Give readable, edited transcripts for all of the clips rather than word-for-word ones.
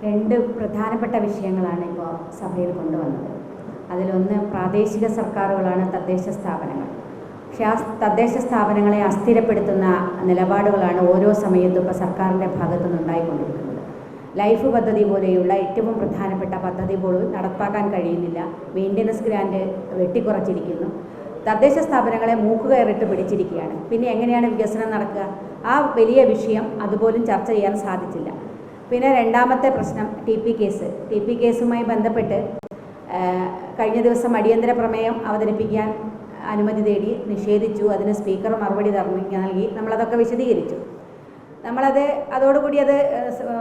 രണ്ട് പ്രധാനപ്പെട്ട വിഷയങ്ങളാണ് ഇപ്പോൾ സഭയിൽ കൊണ്ടുവന്നത്. അതിലൊന്ന് പ്രാദേശിക സർക്കാരുകളാണ് തദ്ദേശ സ്ഥാപനങ്ങൾ. പക്ഷേ ആ തദ്ദേശ സ്ഥാപനങ്ങളെ അസ്ഥിരപ്പെടുത്തുന്ന നിലപാടുകളാണ് ഓരോ സമയത്തും ഇപ്പോൾ സർക്കാരിൻ്റെ ഭാഗത്തു നിന്നുണ്ടായിക്കൊണ്ടിരിക്കുന്നത്. ലൈഫ് പദ്ധതി പോലെയുള്ള ഏറ്റവും പ്രധാനപ്പെട്ട പദ്ധതി പോലും നടപ്പാക്കാൻ കഴിയുന്നില്ല. മെയിൻ്റനൻസ് ഗ്രാൻഡ് വെട്ടിക്കുറച്ചിരിക്കുന്നു. തദ്ദേശ സ്ഥാപനങ്ങളെ മൂക്കുകയറിട്ട് പിടിച്ചിരിക്കുകയാണ്. പിന്നെ എങ്ങനെയാണ് വികസനം നടക്കുക? ആ വലിയ വിഷയം അതുപോലും ചർച്ച ചെയ്യാൻ സാധിച്ചില്ല. പിന്നെ രണ്ടാമത്തെ പ്രശ്നം ടി പി കേസുമായി ബന്ധപ്പെട്ട് കഴിഞ്ഞ ദിവസം അടിയന്തര പ്രമേയം അവതരിപ്പിക്കാൻ അനുമതി തേടി നിഷേധിച്ചു. അതിന് സ്പീക്കർ മറുപടി നൽകി. നമ്മളതൊക്കെ വിശദീകരിച്ചു. അതോടുകൂടി അത്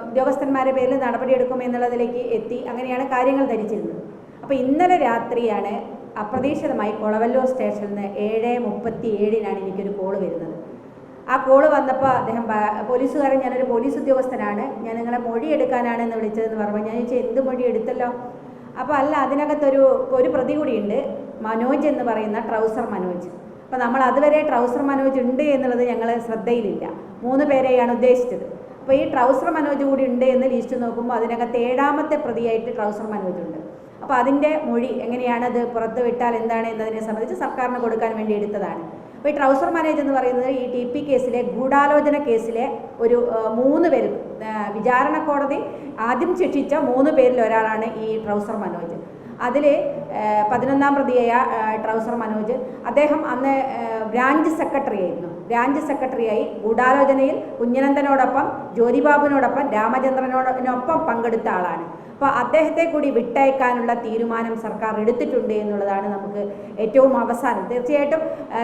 ഉദ്യോഗസ്ഥന്മാരുടെ പേരിൽ നടപടിയെടുക്കും എന്നുള്ളതിലേക്ക് എത്തി. അങ്ങനെയാണ് കാര്യങ്ങൾ ധരിച്ചിരുന്നത്. അപ്പോൾ ഇന്നലെ രാത്രിയാണ് അപ്രതീക്ഷിതമായി കൊളവല്ലൂർ സ്റ്റേഷനിൽ നിന്ന് 7:37 എനിക്കൊരു കോള് വരുന്നത്. ആ കോള് വന്നപ്പോൾ അദ്ദേഹം പോലീസുകാരൻ, ഞാനൊരു പോലീസ് ഉദ്യോഗസ്ഥനാണ്, ഞാൻ നിങ്ങളെ മൊഴി എടുക്കാനാണ് എന്ന് വിളിച്ചതെന്ന് പറഞ്ഞു. ഞാൻ ചോദിച്ചാൽ എന്ത് മൊഴി എടുത്തല്ലോ? അപ്പോൾ അല്ല, അതിനകത്തൊരു പ്രതി കൂടിയുണ്ട്, മനോജ് എന്ന് പറയുന്ന ട്രൗസർ മനോജ്. അപ്പോൾ നമ്മൾ അതുവരെ ട്രൗസർ മനോജ് ഉണ്ട് എന്നുള്ളത് ഞങ്ങൾ ശ്രദ്ധയിലില്ല. 3 പേരെയാണ് ഉദ്ദേശിച്ചത്. അപ്പോൾ ഈ ട്രൗസർ മനോജ് കൂടി ഉണ്ട് എന്ന് ലിസ്റ്റ് നോക്കുമ്പോൾ അതിനകത്ത് 7ാമത്തെ പ്രതിയായിട്ട് ട്രൗസർ മനോജ് ഉണ്ട്. അപ്പോൾ അതിൻ്റെ മൊഴി എങ്ങനെയാണത് പുറത്ത് വിട്ടാൽ എന്താണ് എന്നതിനെ സംബന്ധിച്ച് സർക്കാരിന് കൊടുക്കാൻ വേണ്ടി എടുത്തതാണ്. അപ്പോൾ ഈ ട്രൗസർ മനോജ് എന്ന് പറയുന്നത് ഈ ടി പി കേസിലെ ഗൂഢാലോചന കേസിലെ ഒരു 3 പേര്, വിചാരണ കോടതി ആദ്യം ശിക്ഷിച്ച 3 പേരിൽ ഒരാളാണ് ഈ ട്രൗസർ മനോജ്. അതിൽ 11ാം പ്രതിയായ ട്രൗസർ മനോജ്, അദ്ദേഹം അന്ന് ബ്രാഞ്ച് സെക്രട്ടറി ആയിരുന്നു. ബ്രാഞ്ച് സെക്രട്ടറിയായി ഗൂഢാലോചനയിൽ കുഞ്ഞനന്തനോടൊപ്പം, ജ്യോതിബാബുവിനോടൊപ്പം, രാമചന്ദ്രനോടൊപ്പം പങ്കെടുത്ത ആളാണ്. അപ്പോൾ അദ്ദേഹത്തെ കൂടി വിട്ടയക്കാനുള്ള തീരുമാനം സർക്കാർ എടുത്തിട്ടുണ്ട് എന്നുള്ളതാണ് നമുക്ക് ഏറ്റവും അവസാനം. തീർച്ചയായിട്ടും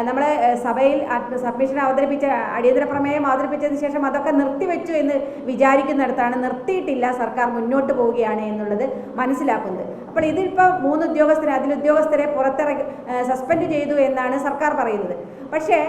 നമ്മൾ സഭയിൽ സബ്മിഷൻ അവതരിപ്പിച്ച അടിയന്തര പ്രമേയം അവതരിപ്പിച്ചതിന് ശേഷം അതൊക്കെ നിർത്തിവെച്ചു എന്ന് വിചാരിക്കുന്നിടത്താണ് നിർത്തിയിട്ടില്ല, സർക്കാർ മുന്നോട്ട് പോവുകയാണ് എന്നുള്ളത് മനസ്സിലാക്കുന്നത്. അപ്പോൾ ഇതിപ്പോൾ 3 ഉദ്യോഗസ്ഥരെ സസ്പെൻഡ് ചെയ്തു എന്നാണ് സർക്കാർ പറയുന്നത്. പക്ഷേ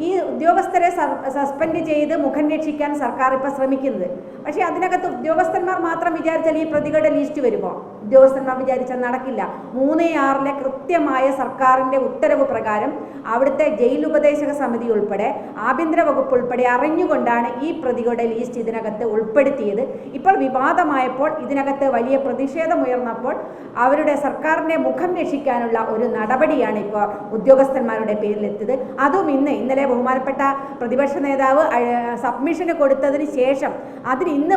ഈ ഉദ്യോഗസ്ഥരെ സസ്പെൻഡ് ചെയ്ത് മുഖം രക്ഷിക്കാൻ സർക്കാർ ഇപ്പോൾ ശ്രമിക്കുന്നത്. പക്ഷേ അതിനകത്ത് ഉദ്യോഗസ്ഥന്മാർ മാത്രം വിചാരിച്ചാൽ ഈ പ്രതികളുടെ ലിസ്റ്റ് വരുമോ? ഉദ്യോഗസ്ഥന്മാർ വിചാരിച്ചാൽ നടക്കില്ല. 3/6 കൃത്യമായ സർക്കാരിൻ്റെ ഉത്തരവ് പ്രകാരം അവിടുത്തെ ജയിൽ ഉപദേശക സമിതി ഉൾപ്പെടെ ആഭ്യന്തര വകുപ്പ് ഉൾപ്പെടെ അറിഞ്ഞുകൊണ്ടാണ് ഈ പ്രതികളുടെ ലിസ്റ്റ് ഇതിനകത്ത് ഉൾപ്പെടുത്തിയത്. ഇപ്പോൾ വിവാദമായപ്പോൾ, ഇതിനകത്ത് വലിയ പ്രതിഷേധമുയർന്നപ്പോൾ അവരുടെ സർക്കാരിൻ്റെ മുഖം രക്ഷിക്കാനുള്ള ഒരു നടപടിയാണ് ഇപ്പോൾ ഉദ്യോഗസ്ഥന്മാരുടെ പേരിലെത്തിയത്. അതും ഇന്നലെ ബഹുമാനപ്പെട്ട പ്രതിപക്ഷ നേതാവ് സബ്മിഷന് കൊടുത്തതിന് ശേഷം അതിന് ഇന്ന്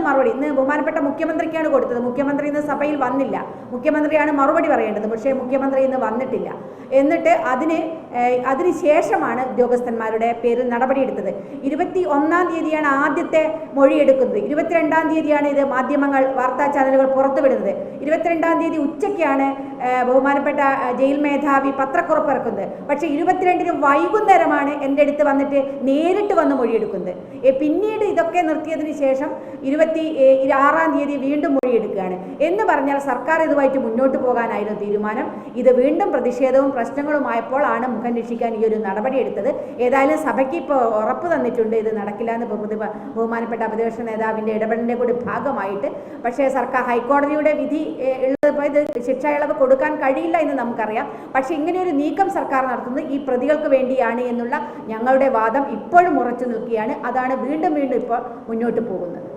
ബഹുമാനപ്പെട്ട മുഖ്യമന്ത്രിക്കാണ് കൊടുത്തത്. മുഖ്യമന്ത്രി ഇന്ന് സഭയിൽ വന്നില്ല. മുഖ്യമന്ത്രിയാണ് മറുപടി പറയേണ്ടത്. പക്ഷേ മുഖ്യമന്ത്രി ഇന്ന് വന്നിട്ടില്ല. എന്നിട്ട് അതിന് ശേഷമാണ് ഉദ്യോഗസ്ഥന്മാരുടെ പേരിൽ നടപടിയെടുത്തത്. 21-ാം തീയതിയാണ് ആദ്യത്തെ മൊഴിയെടുക്കുന്നത്. 22-ാം തീയതിയാണ് ഇത് മാധ്യമങ്ങൾ, വാർത്താ ചാനലുകൾ പുറത്തുവിടുന്നത്. 22-ാം തീയതി ഉച്ചയ്ക്കാണ് ബഹുമാനപ്പെട്ട ജയിൽ മേധാവി പത്രക്കുറിപ്പ് ഇറക്കുന്നത്. പക്ഷേ 22-ന് വൈകുന്നേരമാണ് എൻ്റെ അടുത്ത് വന്നിട്ട് നേരിട്ട് വന്ന് മൊഴിയെടുക്കുന്നത്. പിന്നീട് ഇതൊക്കെ നിർത്തിയതിന് ശേഷം 26-ാം തീയതി വീണ്ടും മൊഴിയെടുക്കുകയാണ്. എന്ന് പറഞ്ഞാൽ സർക്കാർ ഇതുമായിട്ട് മുന്നോട്ട് പോകാനായിരുന്നു തീരുമാനം. ഇത് വീണ്ടും പ്രതിഷേധവും പ്രശ്നങ്ങളുമായപ്പോൾ ആണ് മുഖം രക്ഷിക്കാൻ ഈ ഒരു നടപടി എടുത്തത്. ഏതായാലും സഭയ്ക്ക് ഇപ്പോൾ ഉറപ്പ് തന്നിട്ടുണ്ട് ഇത് നടക്കില്ല എന്ന് ബഹുമാനപ്പെട്ട പ്രതിപക്ഷ നേതാവിൻ്റെ ഇടപെടലിൻ്റെ കൂടി ഭാഗമായിട്ട്. പക്ഷേ സർക്കാർ ഹൈക്കോടതിയുടെ വിധി ഉള്ളപ്പോൾ ഇത് ശിക്ഷ ഇളവ് കൊടുക്കാൻ കഴിയില്ല എന്ന് നമുക്കറിയാം. പക്ഷേ ഇങ്ങനെയൊരു നീക്കം സർക്കാർ നടത്തുന്നത് ഈ പ്രതികൾക്ക് വേണ്ടിയാണ് എന്നുള്ള ഞങ്ങളുടെ വാദം ഇപ്പോഴും ഉറച്ചു നിൽക്കുകയാണ്. അതാണ് വീണ്ടും ഇപ്പോൾ മുന്നോട്ട് പോകുന്നത്.